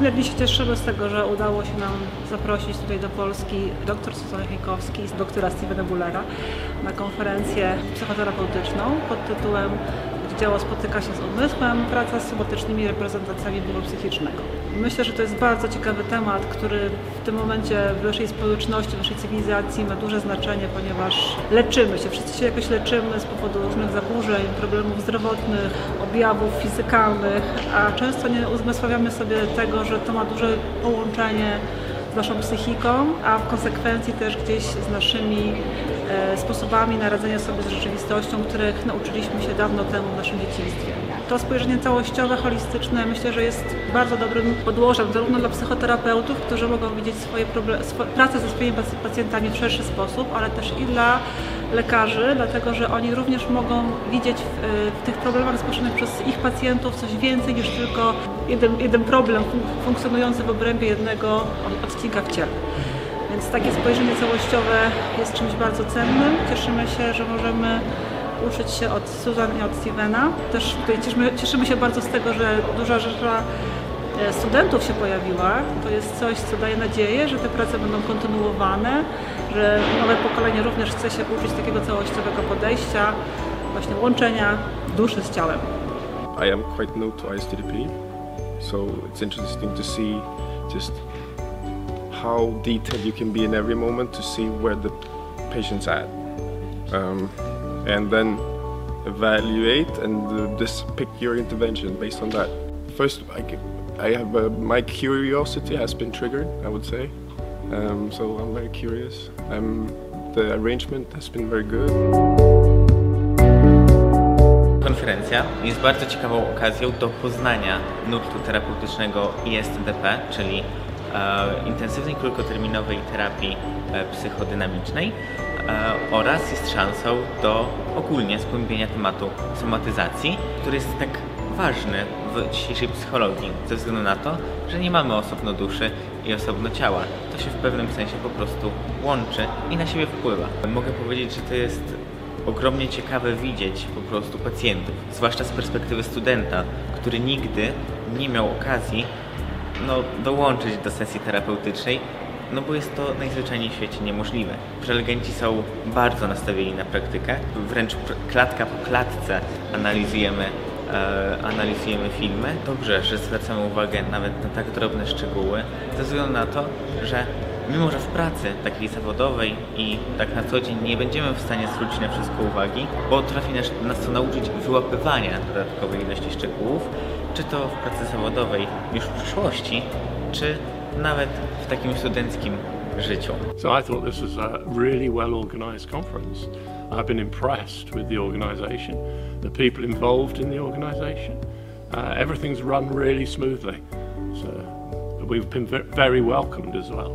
Niezmiernie się cieszymy z tego, że udało się nam zaprosić tutaj do Polski dr Suzannę Chojkowski i doktora Stevena Bullera na konferencję psychoterapeutyczną pod tytułem "Gdzie ciało spotyka się z umysłem. Praca z somatycznymi reprezentacjami bólu psychicznego". Myślę, że to jest bardzo ciekawy temat, który w tym momencie w naszej społeczności, w naszej cywilizacji ma duże znaczenie, ponieważ leczymy się, wszyscy się jakoś leczymy z powodu różnych zaburzeń, problemów zdrowotnych, objawów fizykalnych, a często nie uzmysławiamy sobie tego, że to ma duże połączenie z naszą psychiką, a w konsekwencji też gdzieś z naszymi sposobami na radzenia sobie z rzeczywistością, których nauczyliśmy się dawno temu w naszym dzieciństwie. To spojrzenie całościowe, holistyczne myślę, że jest bardzo dobrym podłożem zarówno dla psychoterapeutów, którzy mogą widzieć pracę ze swoimi pacjentami w szerszy sposób, ale też i dla lekarzy, dlatego że oni również mogą widzieć w tych problemach zgłoszonych przez ich pacjentów coś więcej niż tylko jeden problem funkcjonujący w obrębie jednego odcinka w ciele. Więc takie spojrzenie całościowe jest czymś bardzo cennym. Cieszymy się, że możemy uczyć się od Susan i od Stevena. Też tutaj cieszymy się bardzo z tego, że duża rzesza studentów się pojawiła. To jest coś, co daje nadzieję, że te prace będą kontynuowane, że nowe pokolenie również chce się uczyć takiego całościowego podejścia, właśnie łączenia duszy z ciałem. I am quite new to ISTDP, so it's interesting to see just how detailed you can be in every moment to see where the patient's at, and then evaluate and just pick your intervention based on that. First, I have my curiosity has been triggered, I would say, so I'm very curious. The arrangement has been very good. Konferencja jest bardzo ciekawą okazją do poznania nurtu terapeutycznego ISTDP, czyli intensywnej krótkoterminowej terapii psychodynamicznej, oraz jest szansą do ogólnie zgłębienia tematu somatyzacji, który jest tak ważny w dzisiejszej psychologii, ze względu na to, że nie mamy osobno duszy i osobno ciała. To się w pewnym sensie po prostu łączy i na siebie wpływa. Mogę powiedzieć, że to jest ogromnie ciekawe widzieć po prostu pacjentów, zwłaszcza z perspektywy studenta, który nigdy nie miał okazji dołączyć do sesji terapeutycznej, bo jest to najzwyczajniej w świecie niemożliwe. Prelegenci są bardzo nastawieni na praktykę, wręcz klatka po klatce analizujemy filmy. Dobrze, że zwracamy uwagę nawet na tak drobne szczegóły, ze względu na to, że mimo że w pracy takiej zawodowej i tak na co dzień nie będziemy w stanie zwrócić na wszystko uwagi, bo trafi nas to nauczyć wyłapywania dodatkowej ilości szczegółów, czy to w pracy zawodowej już w przyszłości, czy nawet w takim studenckim życiu. So I thought this was a really well organized conference. I've been impressed with the organization, the people involved in the organization. Everything's run really smoothly. So we've been very welcomed as well.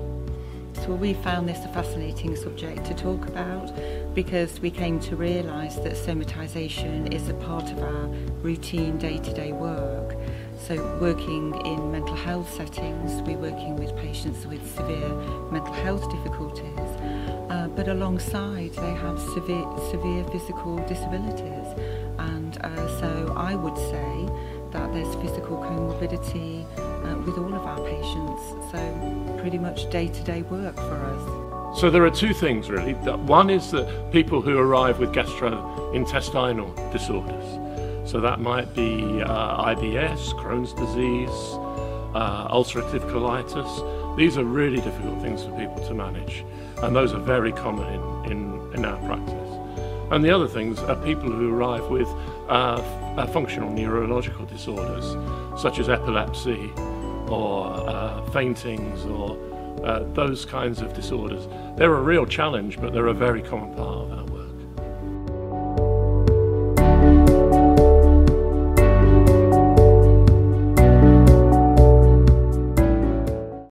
So we found this a fascinating subject to talk about because we came to realise that somatisation is a part of our routine day-to-day work. So working in mental health settings, we're working with patients with severe mental health difficulties, but alongside they have severe physical disabilities, and so I would say that there's physical comorbidity with all of our patients, so pretty much day-to-day work for us. So there are two things really. One is that people who arrive with gastrointestinal disorders, so that might be IBS, Crohn's disease, ulcerative colitis. These are really difficult things for people to manage, and those are very common in our practice. And the other things are people who arrive with functional neurological disorders, such as epilepsy or faintings or those kinds of disorders. They're a real challenge, but they're a very common part of our work.